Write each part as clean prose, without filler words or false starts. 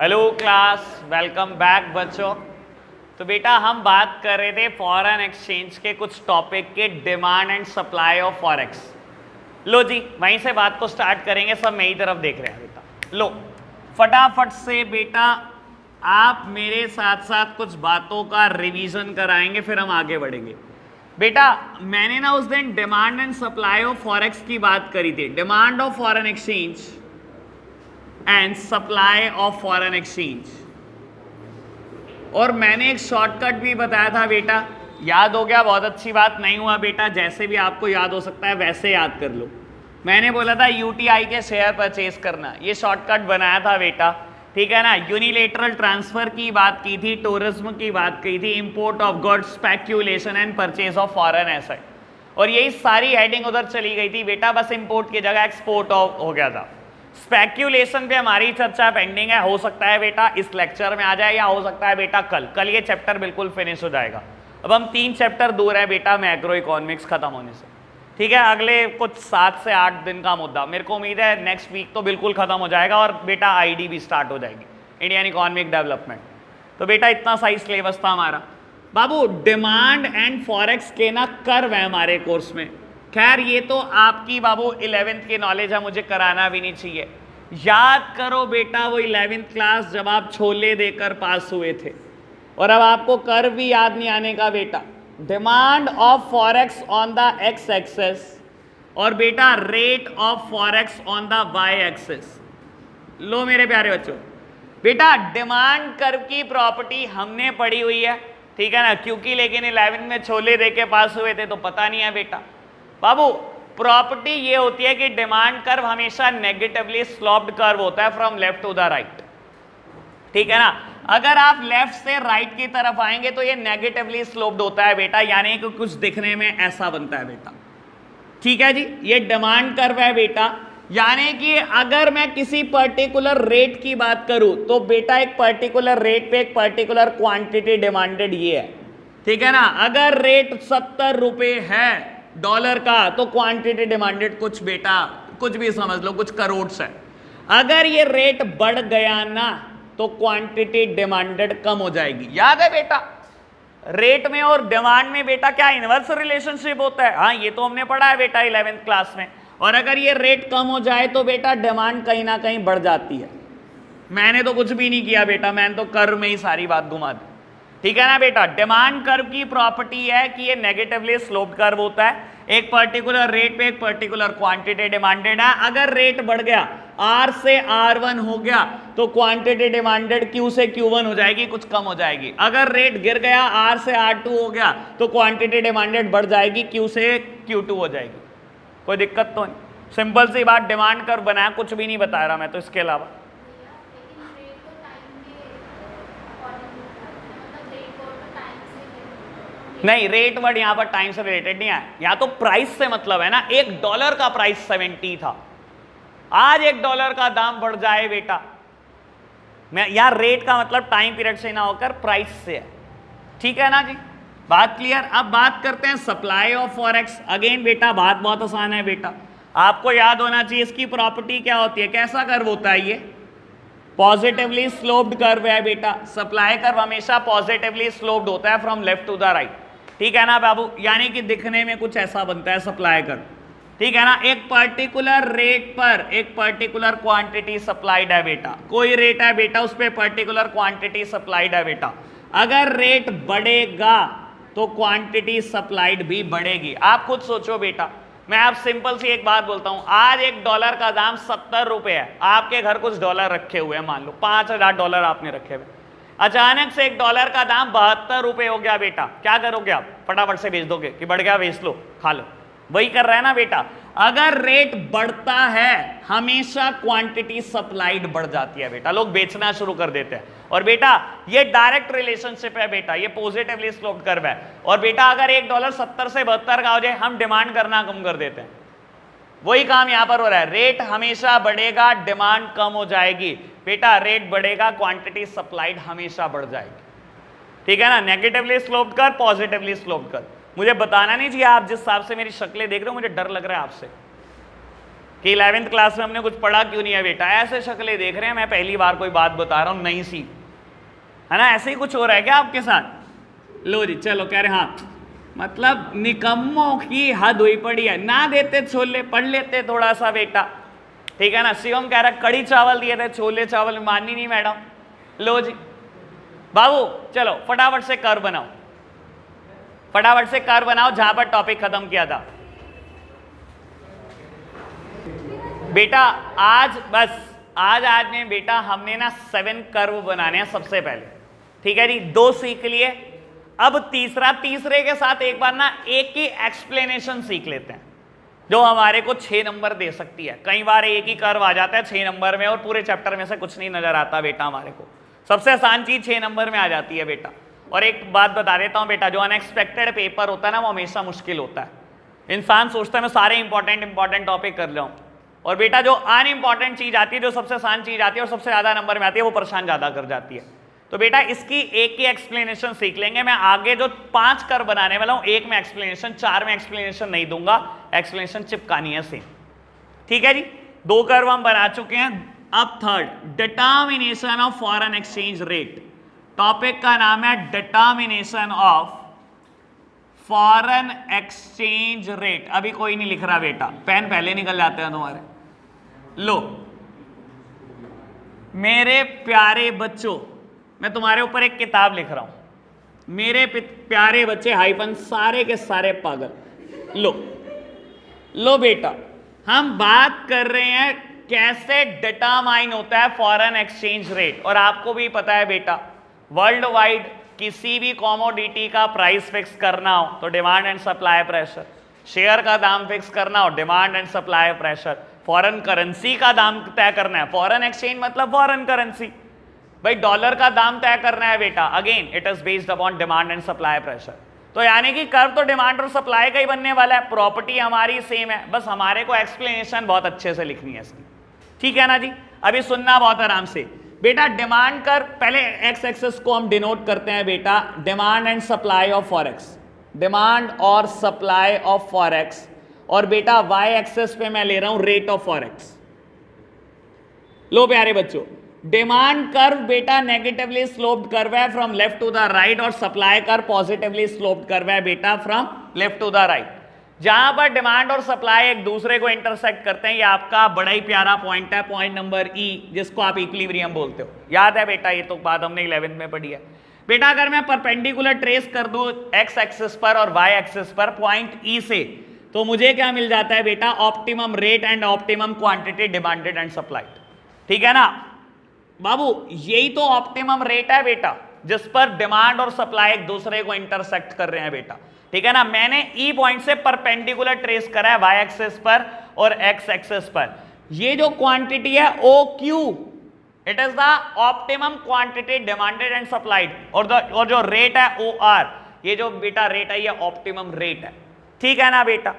Hello class, welcome back बच्चों। तो बेटा हम बात कर रहे थे फॉरेन एक्सचेंज के कुछ टॉपिक के demand and supply of forex. लो जी, वहीं से बात को स्टार्ट करेंगे। सब मेरी तरफ देख रहे हैं बेटा। लो फटाफट से बेटा आप मेरे साथ साथ कुछ बातों का रिवीजन कराएंगे, फिर हम आगे बढ़ेंगे। बेटा मैंने ना उस दिन demand and supply of forex की बात करी थी, demand of foreign exchange and supply of foreign exchange, और मैंने एक शॉर्टकट भी बताया था बेटा। याद हो गया? बहुत अच्छी बात। नहीं हुआ बेटा, जैसे भी आपको याद हो सकता है वैसे याद कर लो। मैंने बोला था यूटीआई के शेयर परचेज करना, ये शॉर्टकट बनाया था बेटा, ठीक है ना। यूनिलेटरल ट्रांसफर की बात की थी, टूरिज्म की बात की थी, import of goods, speculation and purchase of foreign asset, और यही सारी हेडिंग उधर चली गई थी बेटा। बस इंपोर्ट की जगह एक्सपोर्ट हो गया था। स्पेक्यूलेशन पे हमारी चर्चा पेंडिंग है, हो सकता है बेटा इस लेक्चर में आ जाए, या हो सकता है बेटा कल ये चैप्टर बिल्कुल फिनिश हो जाएगा। अब हम 3 चैप्टर दूर है बेटा मैक्रो इकोनॉमिक्स खत्म होने से, ठीक है। अगले कुछ 7 से 8 दिन का मुद्दा, मेरे को उम्मीद है नेक्स्ट वीक तो बिल्कुल खत्म हो जाएगा, और बेटा आईडी भी स्टार्ट हो जाएगी, इंडियन इकोनॉमिक डेवलपमेंट। तो बेटा इतना सही सिलेबस था हमारा बाबू। डिमांड एंड फॉरेक्स के ना कर्व है हमारे कोर्स में। खैर ये तो आपकी बाबू 11th की नॉलेज है, मुझे कराना भी नहीं चाहिए। याद करो बेटा वो 11th क्लास जब आप छोले देकर पास हुए थे, और अब आपको कर्व भी याद नहीं आने का बेटा। Demand of forex on the X axis और बेटा rate of forex on the Y axis. लो मेरे प्यारे बच्चों, बेटा डिमांड कर्व की प्रॉपर्टी हमने पढ़ी हुई है, ठीक है ना, क्योंकि लेकिन 11th में छोले दे के पास हुए थे तो पता नहीं है बेटा। बाबू प्रॉपर्टी ये होती है कि डिमांड कर्व हमेशा नेगेटिवली स्लोप्ड कर्व होता है from left to the right, ठीक है ना। अगर आप लेफ्ट से राइट की तरफ आएंगे तो ये नेगेटिवली स्लोप्ड होता है बेटा, यानी कि कुछ दिखने में ऐसा बनता है बेटा, ठीक है जी। ये डिमांड कर्व है बेटा, यानी कि अगर मैं किसी पर्टिकुलर रेट की बात करूं तो बेटा एक पर्टिकुलर रेट पे एक पर्टिकुलर क्वांटिटी डिमांडेड ये है, ठीक है ना। अगर रेट 70 रुपए है डॉलर का तो क्वांटिटी डिमांडेड कुछ बेटा कुछ भी समझ लो, कुछ करोड़ है। अगर ये रेट बढ़ गया ना तो क्वांटिटी डिमांडेड कम हो जाएगी। याद है बेटा रेट में और डिमांड में बेटा क्या इनवर्स रिलेशनशिप होता है? हाँ ये तो हमने पढ़ा है बेटा 11th क्लास में। और अगर ये रेट कम हो जाए तो बेटा डिमांड कहीं ना कहीं बढ़ जाती है। मैंने तो कुछ भी नहीं किया बेटा, मैंने तो कर्व में ही सारी बात घुमा दी, ठीक है ना बेटा। डिमांड कर्व की प्रॉपर्टी है कि ये नेगेटिवली स्लोप्ड कर्व होता है, एक पर्टिकुलर रेट पे एक पर्टिकुलर क्वांटिटी डिमांडेड है। अगर रेट बढ़ गया R से R1 हो गया तो क्वांटिटी डिमांडेड Q से Q1 हो जाएगी, कुछ कम हो जाएगी। अगर रेट गिर गया R से R2 हो गया तो क्वांटिटी डिमांडेड बढ़ जाएगी, Q से Q2 हो जाएगी। कोई दिक्कत तो नहीं, सिंपल सी बात। डिमांड कर्व बनाया, कुछ भी नहीं बता रहा मैं तो इसके अलावा। नहीं, रेट वर्ड यहां पर टाइम से रिलेटेड नहीं है, यहां तो प्राइस से मतलब है ना। $1 का प्राइस 70 था, आज $1 का दाम बढ़ जाए बेटा, मैं यहां रेट का मतलब टाइम पीरियड से ना होकर प्राइस से है, ठीक है ना जी। बात क्लियर? अब बात करते हैं सप्लाई ऑफ फॉरेक्स। अगेन बेटा बात बहुत आसान है बेटा, आपको याद होना चाहिए इसकी प्रॉपर्टी क्या होती है। कैसा कर्व होता है ये? पॉजिटिवली स्लोप्ड कर्व है बेटा। सप्लाई कर्व हमेशा पॉजिटिवली स्लोप्ड होता है from left to the right, ठीक है ना बाबू, यानी कि दिखने में कुछ ऐसा बनता है सप्लाई कर्व, ठीक है ना। एक पर्टिकुलर रेट पर एक पर्टिकुलर क्वांटिटी सप्लाइड है बेटा, कोई रेट है बेटा उस पर पर्टिकुलर क्वांटिटी सप्लाइड है बेटा। अगर रेट बढ़ेगा तो क्वांटिटी सप्लाइड भी बढ़ेगी। आप खुद सोचो बेटा, मैं आप सिंपल सी एक बात बोलता हूं, आज $1 का दाम 70 रुपए है, आपके घर कुछ डॉलर रखे हुए हैं, मान लो $5000 आपने रखे हुए, अचानक से $1 का दाम 72 रुपए हो गया बेटा, क्या करोगे आप? फटाफट से बेच दोगे कि बढ़ गया, बेच लो खा लो, वही कर रहा है ना बेटा। अगर रेट बढ़ता है हमेशा क्वांटिटी सप्लाइड बढ़ जाती है बेटा, लोग बेचना शुरू कर देते हैं। और बेटा ये डायरेक्ट रिलेशनशिप है बेटा, ये पॉजिटिवली स्लोप्ड कर्व है। और बेटा अगर $1 70 से 72 का हो जाए हम डिमांड करना कम कर देते हैं, वही काम यहां पर हो रहा है। रेट हमेशा बढ़ेगा, डिमांड कम हो जाएगी बेटा। रेट बढ़ेगा, क्वांटिटी सप्लाइड हमेशा बढ़ जाएगी, ठीक है ना। Negatively sloped curve, positively sloped curve. मुझे बताना नहीं चाहिए, आप जिस हिसाब से मेरी शक्लें देख रहे हो मुझे डर लग रहा है आपसे। कि 11th क्लास में हमने कुछ पढ़ा क्यों नहीं है बेटा, ऐसे शक्लें देख रहे हैं, मैं पहली बार कोई बात बता रहा हूं नई सी, है ना, ऐसे ही कुछ हो रहा है क्या आपके साथ? लो जी चलो कह रहे हाँ, मतलब निकम्मों की हद हुई पड़ी है, ना देते छोले पढ़ लेते थोड़ा सा बेटा, ठीक है ना। शिवम कह रहा कड़ी चावल दिए थे, छोले चावल मानी नहीं मैडम। लो जी बाबू चलो फटाफट से कर्व बनाओ, फटाफट से कर्व बनाओ जहां पर टॉपिक खत्म किया था बेटा। आज में बेटा हमने ना 7 कर्व बनाने हैं सबसे पहले, ठीक है जी, 2 सीख लिए, अब तीसरे के साथ एक बार ना एक ही एक्सप्लेनेशन सीख लेते हैं जो हमारे को 6 नंबर दे सकती है। कई बार एक ही कर्व आ जाता है 6 नंबर में और पूरे चैप्टर में से कुछ नहीं नजर आता बेटा हमारे को, सबसे आसान चीज 6 नंबर में आ जाती है बेटा। और एक बात बता देता हूं बेटा, जो अनएक्सपेक्टेड पेपर होता है ना वो हमेशा मुश्किल होता है, इंसान सोचता है मैं सारे इंपॉर्टेंट टॉपिक कर जाऊं, और बेटा जो अनइंपॉर्टेंट चीज आती है, जो सबसे आसान चीज आती है और सबसे ज्यादा नंबर में आती है, वो परेशान ज्यादा कर जाती है। तो बेटा इसकी एक ही एक्सप्लेनेशन सीख लेंगे, मैं आगे जो 5 कर्व बनाने वाला हूं, एक में एक्सप्लेनेशन, 4 में एक्सप्लेनेशन नहीं दूंगा, एक्सप्लेनेशन चिपकानी है सेम, ठीक है जी। 2 कर्व हम बना चुके हैं, अब third, determination of foreign exchange rate. Topic का नाम है determination of foreign exchange rate. अभी कोई नहीं लिख रहा बेटा, पेन पहले निकल जाते हैं तुम्हारे। लो मेरे प्यारे बच्चों, मैं तुम्हारे ऊपर एक किताब लिख रहा हूं, मेरे प्यारे बच्चे हाइफन सारे के सारे पागल। लो बेटा हम बात कर रहे हैं कैसे डिटरमाइन होता है फॉरेन एक्सचेंज रेट। और आपको भी पता है बेटा, वर्ल्ड वाइड किसी भी कॉमोडिटी का प्राइस फिक्स करना हो तो demand and supply pressure, share का दाम फिक्स करना हो demand and supply pressure, foreign currency का दाम तय करना है, फॉरेन एक्सचेंज मतलब फॉरेन करेंसी, भाई डॉलर का दाम तय करना है बेटा, again it is based upon demand and supply pressure. तो यानी कि कर्व तो डिमांड और सप्लाई का ही बनने वाला है, प्रॉपर्टी हमारी सेम है, बस हमारे को एक्सप्लेनेशन बहुत अच्छे से लिखनी है इसकी, ठीक है ना जी। अभी सुनना बहुत आराम से बेटा, डिमांड कर्व पहले एक्स एक्सिस को हम डिनोट करते हैं बेटा, demand and supply of forex, demand और सप्लाई ऑफ फॉरेक्स, और बेटा वाई एक्सिस पे मैं ले रहा हूं रेट ऑफ फॉरेक्स। लो प्यारे बच्चों, डिमांड कर्व बेटा नेगेटिवली स्लोप्ड कर्व है from left to the right, और supply curve positively sloped curve है बेटा from left to the right. जहां पर डिमांड और सप्लाई एक दूसरे को इंटरसेक्ट करते हैं, ये आपका बड़ा ही प्यारा पॉइंट है, पॉइंट नंबर ई, जिसको आप इक्विलिब्रियम बोलते हो। याद है बेटा, ये तो बात हमने 11th में पढ़ी है बेटा। अगर मैं परपेंडिकुलर ट्रेस कर दूं एक्स एक्सिस पर और वाई एक्सिस पर पॉइंट ई से, तो मुझे क्या मिल जाता है बेटा, optimum rate and optimum quantity demanded and supplied, ठीक है ना बाबू। यही तो ऑप्टिमम रेट है बेटा, जिस पर डिमांड और सप्लाई एक दूसरे को इंटरसेक्ट कर रहे हैं बेटा, ठीक है ना। मैंने ई पॉइंट से परपेंडिकुलर ट्रेस करा है वाई एक्सिस पर और एक्स एक्सिस पर। ये जो क्वांटिटी है O Q, it is the optimum quantity demanded and supplied, और जो रेट है ओ आर, ये जो बेटा रेट है ये ऑप्टिमम रेट है, ठीक है ना बेटा,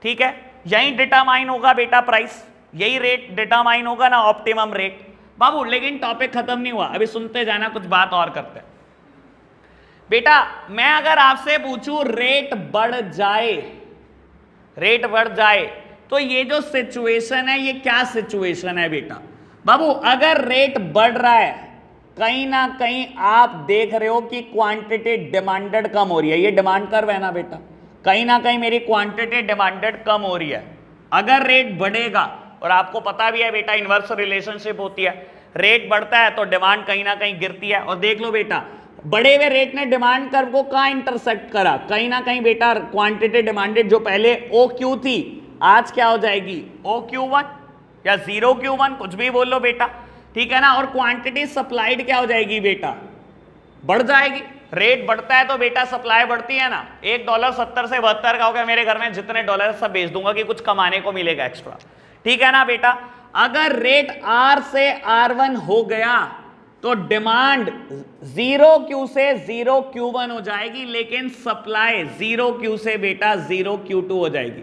ठीक है। यही डिटरमाइन होगा बेटा प्राइस, यही रेट डिटरमाइन होगा ना, ऑप्टिमम रेट बाबू। लेकिन टॉपिक खत्म नहीं हुआ, अभी सुनते जाना, कुछ बात और करते हैं बेटा। मैं अगर आपसे पूछूं रेट बढ़ जाए तो ये जो सिचुएशन है ये क्या सिचुएशन है बेटा बाबू? अगर रेट बढ़ रहा है, कहीं ना कहीं आप देख रहे हो कि क्वांटिटी डिमांडेड कम हो रही है, ये डिमांड कर्व है ना बेटा, कहीं ना कहीं मेरी क्वांटिटी डिमांडेड कम हो रही है। अगर रेट बढ़ेगा, और आपको पता भी है बेटा इनवर्स रिलेशनशिप होती है, रेट बढ़ता है तो डिमांड कहीं ना कहीं गिरती है। और देख लो बेटा, बढ़े हुए रेट ने डिमांड कर्व को कहां इंटरसेक्ट करा, कहीं ना कहीं बेटा क्वांटिटी डिमांडेड जो पहले ओ क्यू थी, आज क्या हो जाएगी ओ क्यू वन या 0Q1, कुछ भी बोल लो बेटा, ठीक है ना। और क्वांटिटी सप्लाइड क्या हो जाएगी बेटा, बढ़ जाएगी। रेट बढ़ता है तो बेटा सप्लाई बढ़ती है ना। $1 70 से 72 का हो गया, मेरे घर में जितने डॉलर सब बेच दूंगा कि कुछ कमाने को मिलेगा एक्स्ट्रा, ठीक है ना बेटा। अगर रेट R से R1 हो गया तो डिमांड 0Q से 0Q1 हो जाएगी, लेकिन सप्लाई 0Q से बेटा 0Q2 हो जाएगी,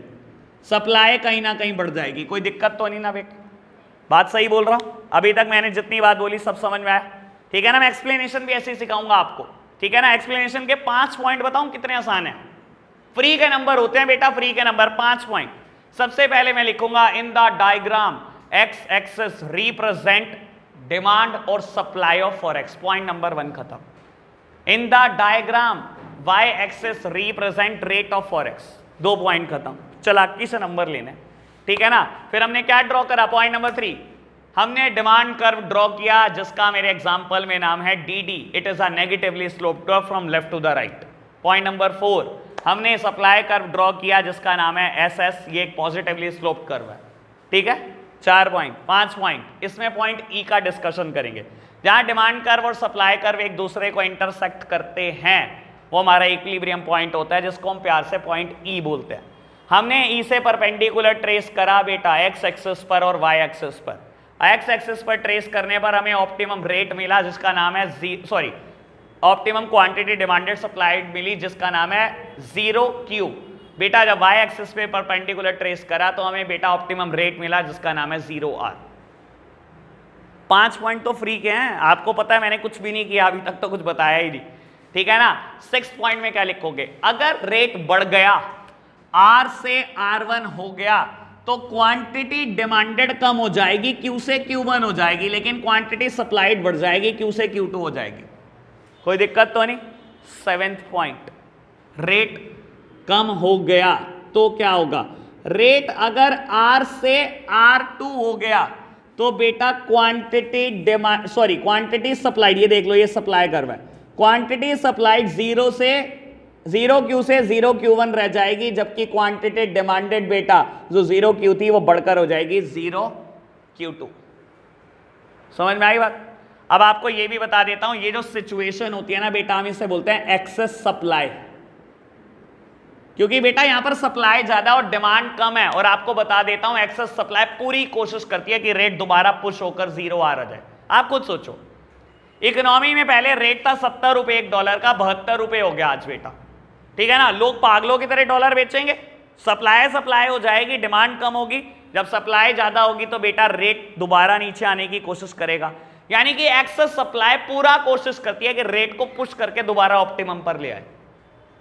सप्लाई कहीं ना कहीं बढ़ जाएगी। कोई दिक्कत तो नहीं ना बेटा, बात सही बोल रहा हूं? अभी तक मैंने जितनी बात बोली सब समझ में आया, ठीक है ना। मैं एक्सप्लेनेशन भी ऐसे ही सिखाऊंगा आपको, ठीक है ना। एक्सप्लेनेशन के 5 पॉइंट बताऊं कितने आसान है, फ्री के नंबर होते हैं बेटा, फ्री के नंबर 5 पॉइंट। सबसे पहले मैं लिखूंगा in the diagram X axis represent demand और supply of forex. Point number 1 खत्म। In the diagram Y axis represent rate of forex. 2 point खत्म। चालाकी से नंबर लेने, ठीक है ना। फिर हमने क्या ड्रॉ करा, पॉइंट नंबर 3 हमने डिमांड कर्व ड्रॉ किया जिसका मेरे एग्जांपल में नाम है D. It is a negatively slope curve from left to the right. Point number 4 हमने सप्लाई कर्व ड्रॉ किया जिसका नाम है एस एस, ये एक पॉजिटिवली स्लोप कर्व है, ठीक है। 4 पॉइंट। 5 पॉइंट इसमें पॉइंट ई का डिस्कशन करेंगे। जहां डिमांड कर्व और सप्लाई कर्व एक दूसरे को इंटरसेक्ट करते हैं वो हमारा इक्विलिब्रियम पॉइंट होता है, जिसको हम प्यार से पॉइंट ई बोलते हैं। हमने ई से परपेंडिकुलर ट्रेस करा बेटा एक्स एक्सिस पर और वाई एक्सिस पर। एक्स एक्सिस पर ट्रेस करने पर हमें ऑप्टिमम रेट मिला जिसका नाम है ऑप्टिमम क्वांटिटी डिमांडेड सप्लाइड मिली जिसका नाम है 0Q। बेटा जब वाई एक्सिस पे परपेंडिकुलर ट्रेस करा तो हमें बेटा ऑप्टिमम रेट मिला जिसका नाम है 0R। 5 पॉइंट तो फ्री के हैं, आपको पता है मैंने कुछ भी नहीं किया अभी तक, तो कुछ बताया ही नहीं, ठीक है ना। 6 पॉइंट में क्या लिखोगे, अगर रेट बढ़ गया R से R1 हो गया तो क्वांटिटी डिमांडेड कम हो जाएगी, Q से Q1 हो जाएगी, लेकिन क्वांटिटी सप्लाइड बढ़ जाएगी, Q से Q2 हो जाएगी। कोई दिक्कत तो नहीं। 7th पॉइंट, रेट कम हो गया तो क्या होगा, रेट अगर R से R2 हो गया तो बेटा क्वांटिटी सप्लाइड, ये देख लो ये सप्लाई कर्व है, क्वांटिटी सप्लाइड 0 Q से 0Q1 रह जाएगी, जबकि क्वांटिटी डिमांडेड बेटा जो 0Q थी वो बढ़कर हो जाएगी 0Q2। समझ में आई बात। अब आपको ये भी बता देता हूं, ये जो सिचुएशन होती है ना बेटा हम इसे बोलते हैं एक्सेस सप्लाई, क्योंकि बेटा यहां पर सप्लाई ज्यादा और डिमांड कम है। और आपको बता देता हूं एक्सेस सप्लाई पूरी कोशिश करती है कि रेट दोबारा पुश होकर 0 आ जाए। आप खुद सोचो, इकोनॉमी में पहले रेट था 70 रुपए $1 का, 72 रुपए हो गया आज बेटा, ठीक है ना। लोग पागलों की तरह डॉलर बेचेंगे, सप्लाई हो जाएगी, डिमांड कम होगी, जब सप्लाई ज्यादा होगी तो बेटा रेट दोबारा नीचे आने की कोशिश करेगा। यानी कि एक्सेस सप्लाई पूरा कोशिश करती है कि रेट को पुश करके दोबारा ऑप्टिमम पर ले आए।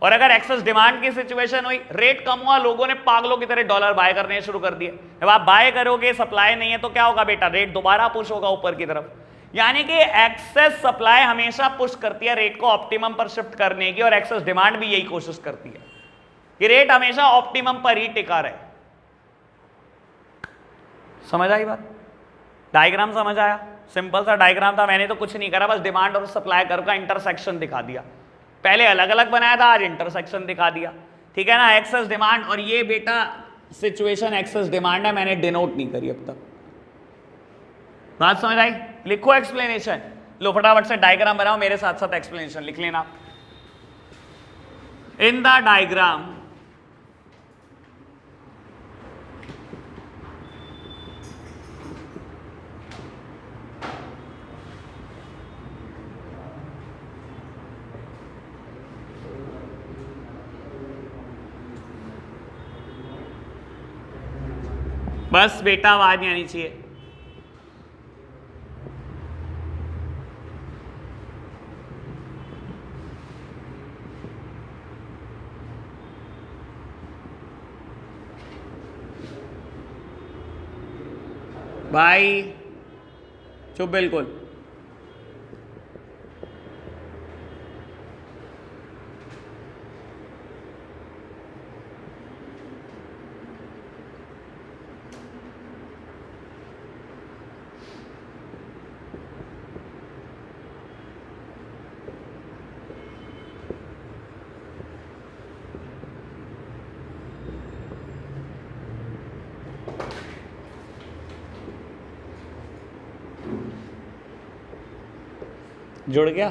और अगर एक्सेस डिमांड की सिचुएशन हुई, रेट कम हुआ, लोगों ने पागलों की तरह डॉलर बाय करने शुरू कर दिए। जब आप बाय करोगे सप्लाई नहीं है तो क्या होगा बेटा, रेट दोबारा पुश होगा ऊपर की तरफ। यानी कि एक्सेस सप्लाई हमेशा पुश करती है रेट को ऑप्टिमम पर शिफ्ट करने की, और एक्सेस डिमांड भी यही कोशिश करती है कि रेट हमेशा ऑप्टिमम पर ही टिका रहे। समझ आई बात। डायग्राम समझ आया, सिंपल सा डायग्राम था, मैंने तो कुछ नहीं करा, बस डिमांड और सप्लाई कर्व का इंटरसेक्शन दिखा दिया। पहले अलग अलग बनाया था, आज इंटरसेक्शन दिखा दिया, ठीक है ना। एक्सेस डिमांड, और ये बेटा सिचुएशन एक्सेस डिमांड है, मैंने डिनोट नहीं करी अब तक। बात समझ आई। लिखो एक्सप्लेनेशन, लो फटाफट से डायग्राम बनाओ, मेरे साथ साथ एक्सप्लेनेशन लिख लेना। इन द डायग्राम बस बेटा आवाज नहीं आनी चाहिए। भाई चुप बिल्कुल। जुड़ गया।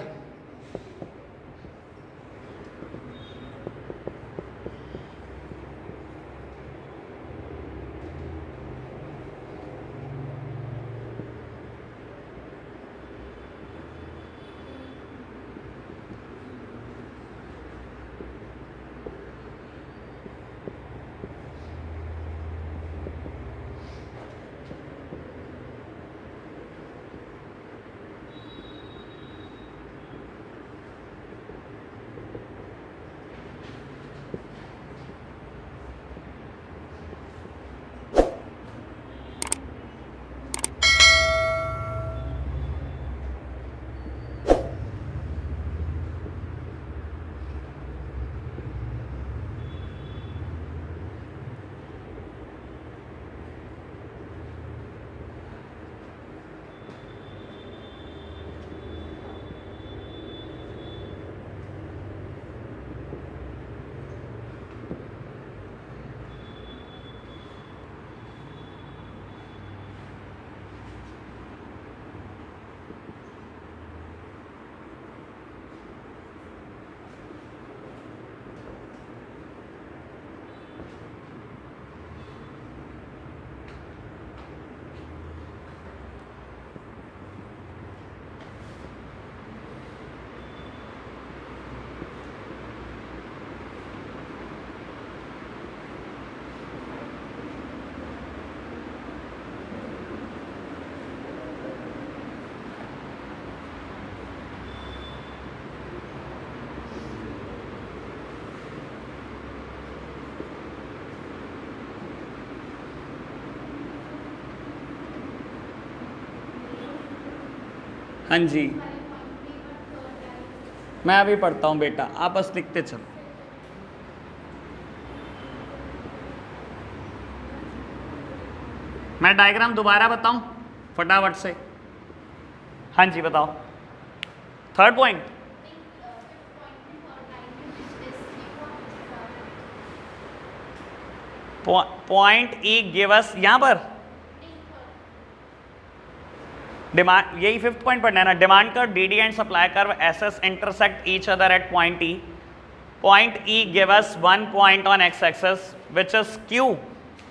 हाँ जी, मैं अभी पढ़ता हूँ बेटा, आप बस लिखते चलो। मैं डायग्राम दोबारा बताऊं फटाफट से? हाँ जी बताओ। Third point, point E give us, यहां पर डिमांड, यही फिफ्थ पॉइंट पढ़ना है ना। Demand curve DD and supply curve SS intersect each other at point E. Point E give us one point on x axis which is Q,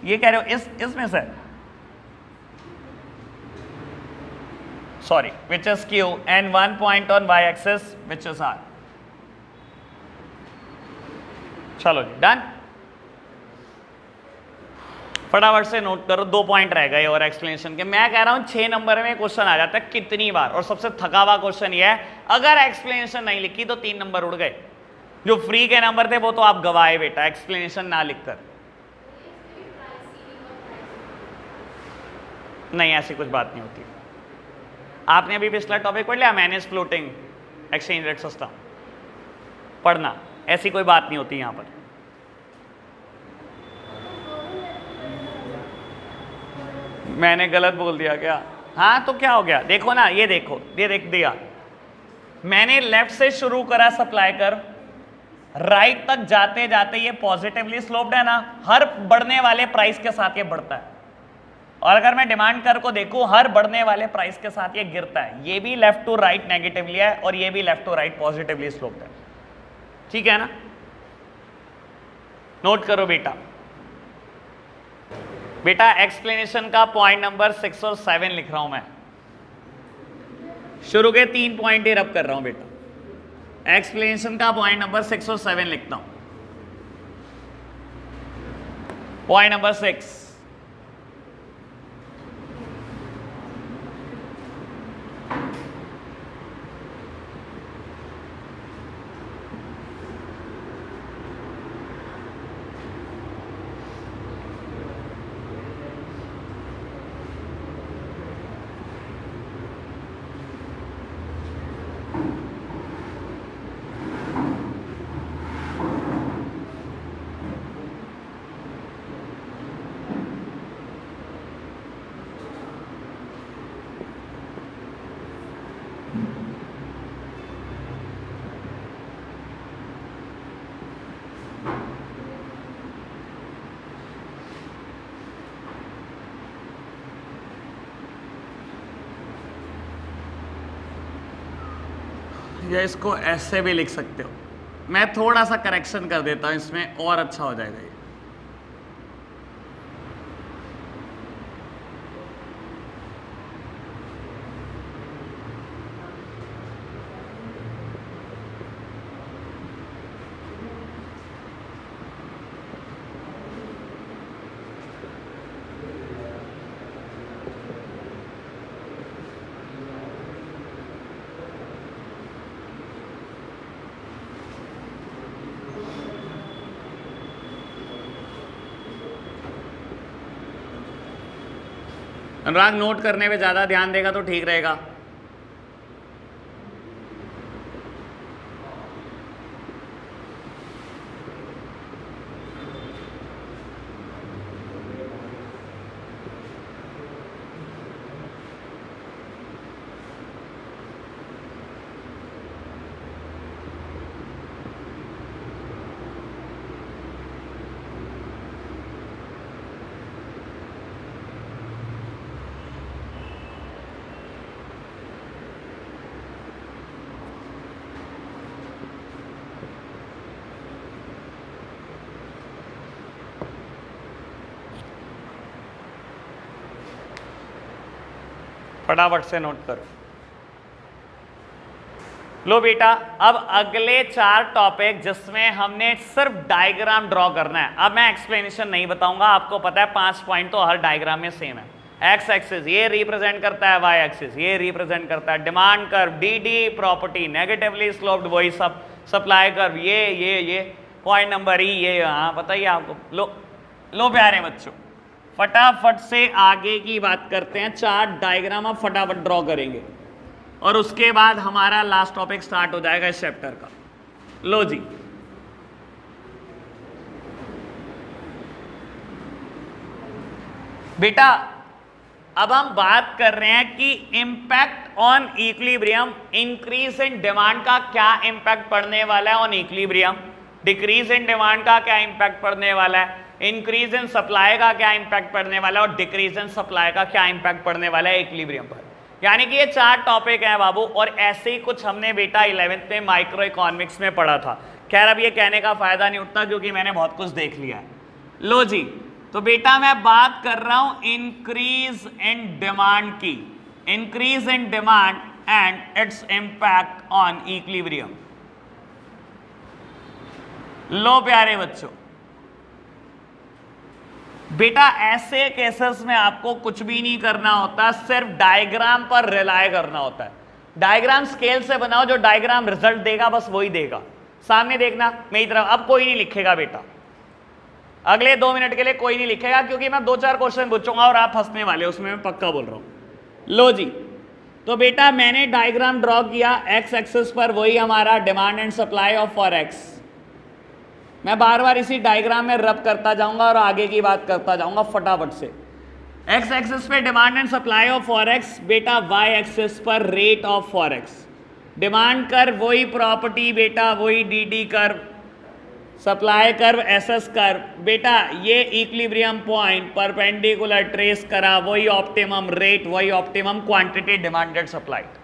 ये कह रहे हो इसमें से, sorry, which is Q, and one point on y axis which is R. चलो जी done, फटाफट से नोट करो, 2 पॉइंट रह गए और एक्सप्लेनेशन के। मैं कह रहा हूं 6 नंबर में क्वेश्चन आ जाता है कितनी बार, और सबसे थका हुआ क्वेश्चन ये है, अगर एक्सप्लेनेशन नहीं लिखी तो 3 नंबर उड़ गए। जो फ्री के नंबर थे वो तो आप गवाए बेटा, एक्सप्लेनेशन ना लिखकर। नहीं, ऐसी कुछ बात नहीं होती। आपने अभी पिछला टॉपिक पढ़ लिया, manage floating exchange rate system, पढ़ना, ऐसी कोई बात नहीं होती यहां पर। मैंने गलत बोल दिया क्या? हाँ तो क्या हो गया, देखो ना, ये देखो, ये देख दिया मैंने, लेफ्ट से शुरू करा सप्लाई कर, राइट तक जाते जाते ये पॉजिटिवली स्लोप्ड है ना, हर बढ़ने वाले प्राइस के साथ ये बढ़ता है। और अगर मैं डिमांड कर को देखूं, हर बढ़ने वाले प्राइस के साथ ये गिरता है। ये भी लेफ्ट टू राइट नेगेटिवली है और ये भी left to right positively sloped है। ठीक है ना, नोट करो बेटा। बेटा एक्सप्लेनेशन का पॉइंट नंबर 6 और 7 लिख रहा हूं मैं, शुरू के 3 पॉइंट ही रब कर रहा हूं बेटा। एक्सप्लेनेशन का पॉइंट नंबर 6 और 7 लिखता हूं। पॉइंट नंबर 6, या इसको ऐसे भी लिख सकते हो, मैं थोड़ा सा करेक्शन कर देता हूं इसमें और अच्छा हो जाएगा ये। अनुराग नोट करने पे ज़्यादा ध्यान देगा तो ठीक रहेगा। फटाफट से नोट करो। लो बेटा, अब अगले 4 टॉपिक जिसमें हमने सिर्फ डायग्राम ड्रॉ करना है। अब मैं एक्सप्लेनेशन नहीं बताऊंगा, आपको पता है 5 पॉइंट तो हर डायग्राम में सेम है। एक्स एक्सिस ये रिप्रेजेंट करता है, वाई एक्सिस ये रिप्रेजेंट करता है demand curve, DD property negatively sloped, वही सब सप्लाई कर्व, ये पॉइंट नंबर ई, ये हाँ बताइए आपको। लो प्यारे बच्चों, फटाफट से आगे की बात करते हैं। 4 डायग्राम आप फटाफट ड्रॉ करेंगे और उसके बाद हमारा लास्ट टॉपिक स्टार्ट हो जाएगा इस चैप्टर का। लो जी, बेटा अब हम बात कर रहे हैं कि impact on equilibrium, increase in demand का क्या इंपैक्ट पड़ने वाला है on equilibrium, decrease in demand का क्या इंपैक्ट पड़ने वाला है, इंक्रीज इन सप्लाई का क्या इंपैक्ट पड़ने वाला है और डिक्रीज इन सप्लाई का क्या इंपैक्ट पड़ने वाला है इक्विलिब्रियम पर। यानी कि ये 4 टॉपिक हैं बाबू, और ऐसे ही कुछ हमने बेटा 11th में माइक्रो इकोनॉमिक्स में पढ़ा था। खैर अब ये कहने का फायदा नहीं उठता क्योंकि मैंने बहुत कुछ देख लिया है। लो जी, तो बेटा मैं बात कर रहा हूं इंक्रीज इन डिमांड की, increase in demand and its impact on equilibrium. लो प्यारे बच्चों, बेटा ऐसे केसेस में आपको कुछ भी नहीं करना होता, सिर्फ डायग्राम पर रिलाय करना होता है। डायग्राम स्केल से बनाओ, जो डायग्राम रिजल्ट देगा बस वही देगा। सामने देखना मेरी तरफ, अब कोई नहीं लिखेगा बेटा, अगले 2 मिनट के लिए कोई नहीं लिखेगा क्योंकि मैं 2-4 क्वेश्चन पूछूंगा और आप हंसने वाले, उसमें मैं पक्का बोल रहा हूं। लो जी, तो बेटा मैंने डायग्राम ड्रॉ किया, एक्स एक्सिस पर वही हमारा demand and supply of forex. मैं बार बार इसी डायग्राम में रब करता जाऊंगा और आगे की बात करता जाऊंगा फटाफट से। एक्स एक्सिस पे demand and supply of forex, बेटा वाई एक्सिस पर rate of forex. Demand curve वही प्रॉपर्टी बेटा, वही D curve, supply curve SS curve, बेटा ये इक्विलिब्रियम पॉइंट परपेंडिकुलर ट्रेस करा, वही ऑप्टिमम रेट, वही ऑप्टिमम क्वांटिटी डिमांडेड सप्लाइड।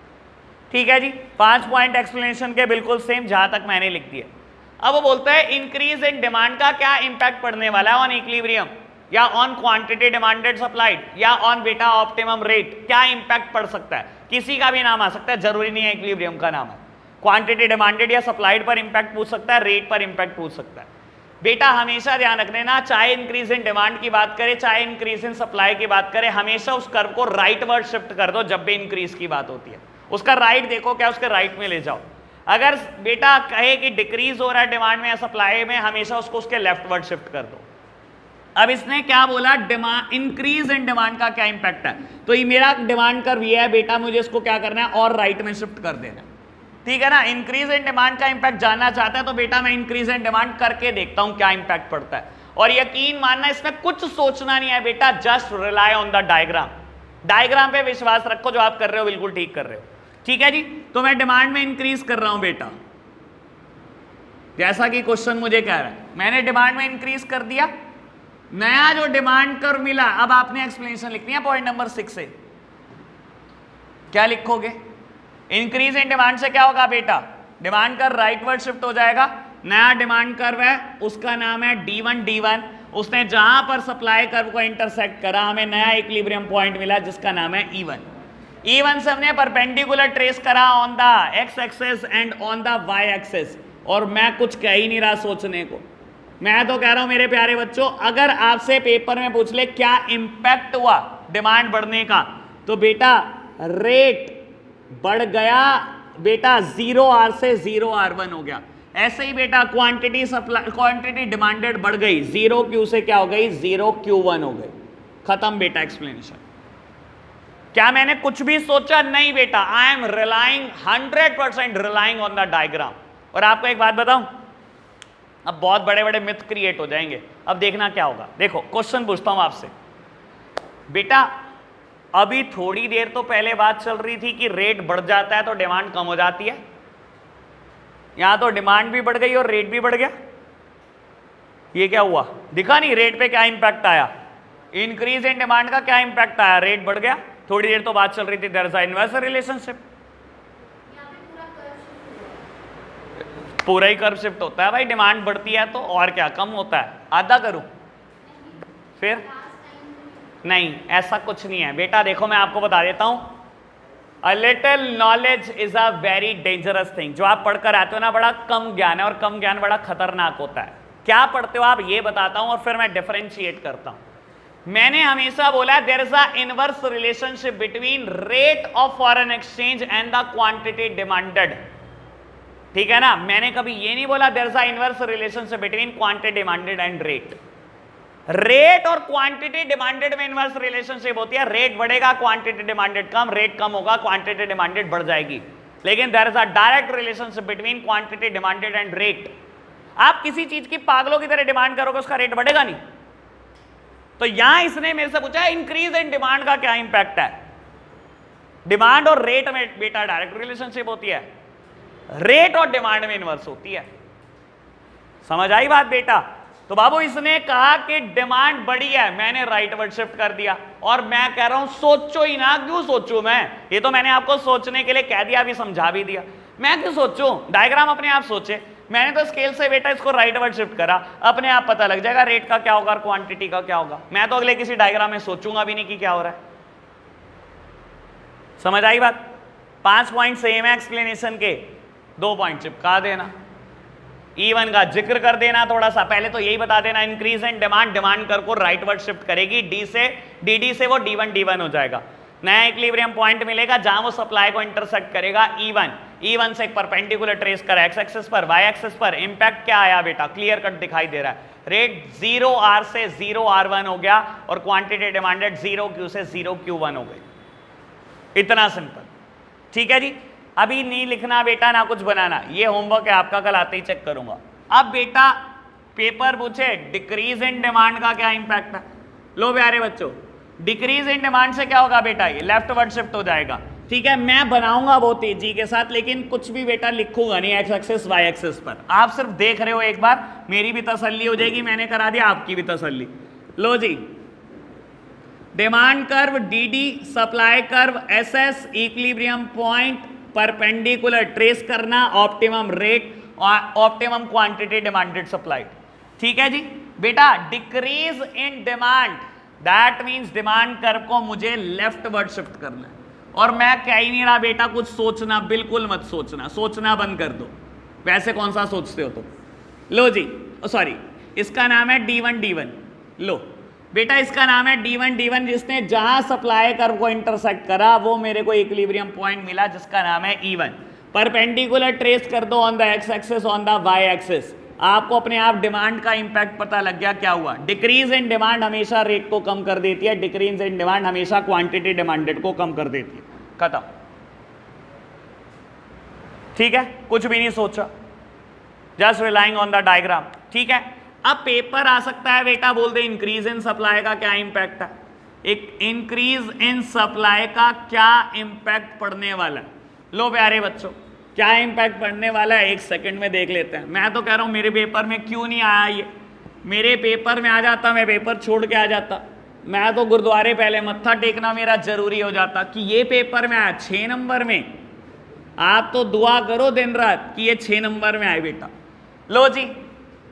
ठीक है जी, 5 पॉइंट एक्सप्लेनेशन के बिल्कुल सेम जहां तक मैंने लिख दिया। अब वो बोलता है इंक्रीज इन डिमांड का क्या इंपैक्ट पड़ने वाला है ऑन इक्विलिब्रियम, या ऑन क्वांटिटी डिमांडेड सप्लाइड, या ऑन बेटा ऑप्टिमम रेट, क्या इंपैक्ट पड़ सकता है। किसी का भी नाम आ सकता है, जरूरी नहीं है इक्विलिब्रियम का नाम है। क्वांटिटी डिमांडेड या सप्लाइड पर इंपैक्ट पूछ सकता है, रेट पर इंपैक्ट पूछ सकता है। बेटा हमेशा ध्यान रखने ना, चाहे इंक्रीज इन डिमांड की बात करें चाहे इंक्रीज इन सप्लाई की बात करें, हमेशा उस कर्व को राइट वर्ड शिफ्ट कर दो जब भी इंक्रीज की बात होती है। उसका राइट देखो क्या, उसके राइट में ले जाओ। अगर बेटा कहे कि डिक्रीज हो रहा है डिमांड में या सप्लाई में, हमेशा उसको उसके लेफ्ट वर्ड शिफ्ट कर दो। अब इसने क्या बोला, डिमांड इंक्रीज इन डिमांड का क्या इंपैक्ट है, तो ये मेरा डिमांड कर्व ये है बेटा, मुझे इसको क्या करना है और राइट में शिफ्ट कर देना। ठीक है ना, इंक्रीज इन डिमांड का इंपैक्ट जानना चाहता है तो बेटा मैं इंक्रीज इन डिमांड करके देखता हूं क्या इंपैक्ट पड़ता है। और यकीन मानना, इसमें कुछ सोचना नहीं है बेटा, just rely on the diagram. Diagram पे विश्वास रखो, जो आप कर रहे हो बिल्कुल ठीक कर रहे हो। ठीक है जी, तो मैं डिमांड में इंक्रीज कर रहा हूं बेटा, जैसा कि क्वेश्चन मुझे कह रहा है। मैंने डिमांड में इंक्रीज कर दिया, नया जो डिमांड कर्व मिला, अब आपने एक्सप्लेनेशन लिखनी है पॉइंट नंबर 6 से। क्या लिखोगे, इंक्रीज इन डिमांड से क्या होगा बेटा, demand curve right word shift हो जाएगा। नया डिमांड कर्व है, उसका नाम है D1, उसने जहां पर सप्लाई कर्व को इंटरसेक्ट करा, हमें नया इक्विलिब्रियम पॉइंट मिला जिसका नाम है E1 से हमने परपेंडिकुलर ट्रेस करा on the x axis and on the y axis. और मैं कुछ कह ही नहीं रहा सोचने को, मैं तो कह रहा हूं मेरे प्यारे बच्चों, अगर आपसे पेपर में पूछ ले क्या इंपैक्ट हुआ डिमांड बढ़ने का, तो बेटा रेट बढ़ गया बेटा, 0R से 0R1 हो गया। ऐसे ही बेटा क्वांटिटी सप्लाई, क्वांटिटी डिमांडेड बढ़ गई, 0Q से क्या हो गई, 0Q1 हो गई। खत्म बेटा एक्सप्लेनेशन। क्या मैंने कुछ भी सोचा, नहीं बेटा, I am relying 100% relying on the diagram. और आपको एक बात बताऊं, अब बहुत बड़े बड़े मिथ क्रिएट हो जाएंगे। अब देखना क्या होगा, देखो क्वेश्चन पूछता हूं आपसे बेटा, अभी थोड़ी देर तो पहले बात चल रही थी कि रेट बढ़ जाता है तो डिमांड कम हो जाती है। यहां तो डिमांड भी बढ़ गई और रेट भी बढ़ गया। ये क्या हुआ, दिखा नहीं रेट पे क्या इंपैक्ट आया, इंक्रीज इन डिमांड का क्या इंपैक्ट आया, रेट बढ़ गया। थोड़ी देर तो बात चल रही थी there is a inverse relationship. पूरा ही कर्व शिफ्ट होता है भाई, डिमांड बढ़ती है तो और क्या कम होता है, आधा करूं फिर नहीं, ऐसा कुछ नहीं है बेटा। देखो मैं आपको बता देता हूं, a little knowledge is a very dangerous thing. जो आप पढ़कर आते हो ना, बड़ा कम ज्ञान है, और कम ज्ञान बड़ा खतरनाक होता है। क्या पढ़ते हो आप ये बताता हूं और फिर मैं डिफरेंशिएट करता हूं। मैंने हमेशा बोला there is a inverse relationship between rate of foreign exchange and the quantity demanded. ठीक है ना, मैंने कभी ये नहीं बोला there is a inverse relationship between quantity demanded and rate. Rate और क्वांटिटी डिमांडेड में इनवर्स रिलेशनशिप होती है। रेट बढ़ेगा, क्वांटिटी डिमांडेड कम, रेट कम होगा, क्वांटिटी डिमांडेड बढ़ जाएगी। लेकिन there is a direct relationship between quantity demanded and rate. आप किसी चीज की पागलों की तरह डिमांड करोगे, उसका रेट बढ़ेगा नहीं। तो यहां इसने मेरे से पूछा इंक्रीज इन डिमांड का क्या इंपैक्ट है। डिमांड और रेट में बेटा डायरेक्ट रिलेशनशिप होती है, रेट और डिमांड में इनवर्स होती है। समझ आई बात बेटा? तो बाबू इसने कहा कि डिमांड बढ़ी है, मैंने राइट वर्ड शिफ्ट कर दिया, और मैं कह रहा हूं सोचो ही ना। क्यों सोचूं मैं? ये तो मैंने आपको सोचने के लिए कह दिया, अभी समझा भी दिया। मैं क्यों सोचूं? डायग्राम अपने आप सोचे। मैंने तो स्केल से बेटा इसको राइट वर्ड शिफ्ट करा, अपने आप पता लग जाएगा रेट का क्या होगा और क्वांटिटी का क्या होगा। मैं तो अगले किसी डायग्राम में सोचूंगा भी नहीं कि क्या हो रहा है। समझ आई बात? 5 पॉइंट सेम है एक्सप्लेनेशन के, 2 पॉइंट चिपका देना, E1 का जिक्र कर देना थोड़ा सा। पहले तो यही बता देना इंक्रीज इन डिमांड, डिमांड कर को राइट वर्ड शिफ्ट करेगी, डी से डी से वो D1 हो जाएगा। नया इक्विलिब्रियम पॉइंट मिलेगा जहां वो सप्लाई को इंटरसेक्ट करेगा E1 से एक परपेंडिकुलर ट्रेस कर एक्स एक्सिस पर, वाई एक्सिस पर। इंपैक्ट क्या आया बेटा? क्लियर कट दिखाई दे रहा है। रेट 0R से 0R1 हो गया और क्वांटिटी डिमांडेड 0Q से 0Q1 हो गई। इतना सिंपल, ठीक है जी। अभी नहीं लिखना बेटा, ना कुछ बनाना, ये होमवर्क है आपका, कल आते ही चेक करूंगा। अब बेटा पेपर पूछे डिक्रीज इन डिमांड का क्या इंपैक्ट है। लो प्यारे बच्चों, डिक्रीज इन डिमांड से क्या होगा बेटा? ये लेफ्ट वर्ड शिफ्ट हो जाएगा, ठीक है। मैं बनाऊंगा बहुत तेजी के साथ, लेकिन कुछ भी बेटा लिखूंगा नहीं एक्स एक्सिस वाई एक्सिस पर। आप सिर्फ देख रहे हो, एक बार मेरी भी तसल्ली हो जाएगी, मैंने करा दिया, आपकी भी तसल्ली। लो जी, demand curve DD, supply curve SS, equilibrium point, perpendicular trace करना, ऑप्टिमम रेट और ऑप्टिमम क्वांटिटी डिमांडेड सप्लाई। ठीक है जी बेटा। Decrease in demand, that means demand curve को मुझे लेफ्ट वर्ड शिफ्ट करना है। और मैं कह ही नहीं रहा बेटा कुछ सोचना, बिल्कुल मत सोचना, सोचना बंद कर दो। वैसे कौन सा सोचते हो तुम? लो जी, सॉरी, इसका नाम है D1। लो बेटा, इसका नाम है D1। जिसने जहां सप्लाई कर्व को इंटरसेक्ट करा वो मेरे को इक्विलिब्रियम पॉइंट मिला जिसका नाम है E1। परपेंडिकुलर ट्रेस कर दो on the x axis, on the y axis. आपको अपने आप डिमांड का इंपैक्ट पता लग गया क्या हुआ। डिक्रीज इन डिमांड हमेशा रेट को कम कर देती है, डिक्रीज इन डिमांड हमेशा क्वांटिटी डिमांडेड को कम कर देती है। खत्म, ठीक है। कुछ भी नहीं सोचा, just relying on the diagram, ठीक है। अब पेपर आ सकता है बेटा, बोल दे इंक्रीज इन सप्लाई का क्या इंपैक्ट है। एक इंक्रीज इन सप्लाई का क्या इंपैक्ट पड़ने वाला है। लो प्यारे बच्चों, क्या इंपैक्ट पड़ने वाला है, एक सेकंड में देख लेते हैं। मैं तो कह रहा हूं मेरे पेपर में क्यों नहीं आया ये। मेरे पेपर में आ जाता, मैं पेपर छोड़ के आ जाता, मैं तो गुरुद्वारे पहले मत्था टेकना मेरा जरूरी हो जाता कि ये पेपर में आया 6 नंबर में। आप तो दुआ करो दिन रात कि ये 6 नंबर में आए बेटा। लो जी,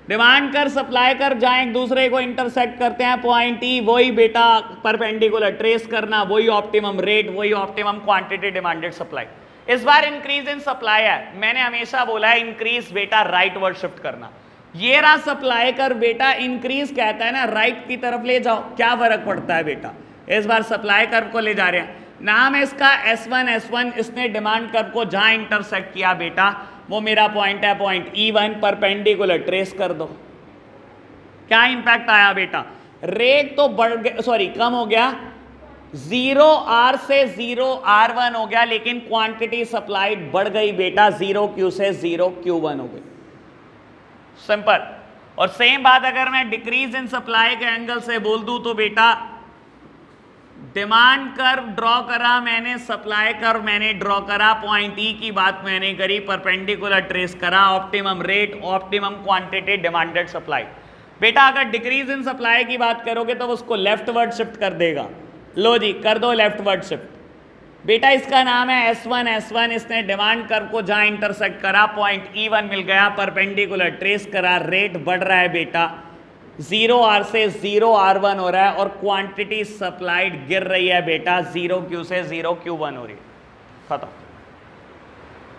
डिमांड कर सप्लाई कर जहां एक दूसरे को इंटरसेक्ट करते हैं पॉइंट E, वही बेटा परपेंडिकुलर ट्रेस करना, वही ऑप्टिमम रेट, वही ऑप्टिमम क्वांटिटी डिमांडेड सप्लाई। इस बार इंक्रीज इन सप्लाई है। मैंने हमेशा बोला है इंक्रीज बेटा राइट वर्ड शिफ्ट करना। ये रहा सप्लाई कर बेटा, इंक्रीज कहता है ना राइट की तरफ ले जाओ, क्या फर्क पड़ता है बेटा। इस बार सप्लाई कर्व को ले जा रहे हैं, नाम है इसका S1। इसने डिमांड कर्व को जहां इंटरसेक्ट किया बेटा वो मेरा पॉइंट है पॉइंट E1, परपेंडिकुलर ट्रेस कर दो। क्या इंपैक्ट आया बेटा? रेट तो बढ़ गया, सॉरी कम हो गया, 0R से 0R1 हो गया, लेकिन क्वांटिटी सप्लाइड बढ़ गई बेटा, 0Q से 0Q1 हो गई। सिंपल। और सेम बात अगर मैं डिक्रीज इन सप्लाई के एंगल से बोल दूं तो बेटा डिमांड कर्व ड्रॉ करा मैंने, सप्लाई कर्व मैंने ड्रॉ करा, पॉइंट E की बात मैंने करी, परपेंडिकुलर ट्रेस करा, optimum rate, optimum quantity demanded supply. बेटा अगर डिक्रीज इन सप्लाई की बात करोगे तो उसको लेफ्ट वर्ड शिफ्ट कर देगा। लो जी, कर दो लेफ्ट वर्ड शिफ्ट। बेटा इसका नाम है S1। इसने डिमांड कर्व को जहां इंटरसेक्ट करा पॉइंट E1 मिल गया, परपेंडिकुलर ट्रेस करा, रेट बढ़ रहा है बेटा, 0R से 0R1 हो रहा है, और क्वांटिटी सप्लाइड गिर रही है बेटा, 0Q से 0Q1 हो रही है। खत्म।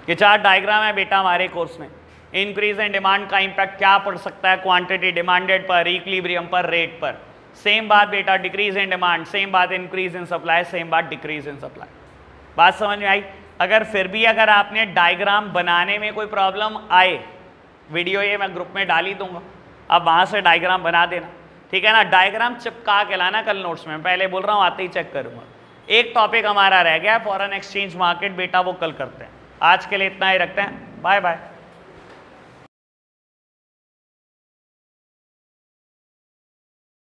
ये 4 डायग्राम है बेटा हमारे कोर्स में। इंक्रीज इन डिमांड का इंपैक्ट क्या पड़ सकता है, क्वांटिटी डिमांडेड पर, इक्विलिब्रियम पर, रेट पर। सेम बात बेटा डिक्रीज इन डिमांड, सेम बात इंक्रीज इन सप्लाई, सेम बात डिक्रीज इन सप्लाई। बात समझ में आई? अगर फिर भी अगर आपने डायग्राम बनाने में कोई प्रॉब्लम आए, वीडियो ये मैं ग्रुप में डाल ही दूंगा, आप वहां से डायग्राम बना देना। ठीक है ना, डायग्राम चिपका के लाना कल नोट्स में, पहले बोल रहा हूँ आते ही चेक करूंगा। एक टॉपिक हमारा रह गया फॉरेन एक्सचेंज मार्केट, बेटा वो कल करते हैं। आज के लिए इतना ही रखते हैं, बाय बाय।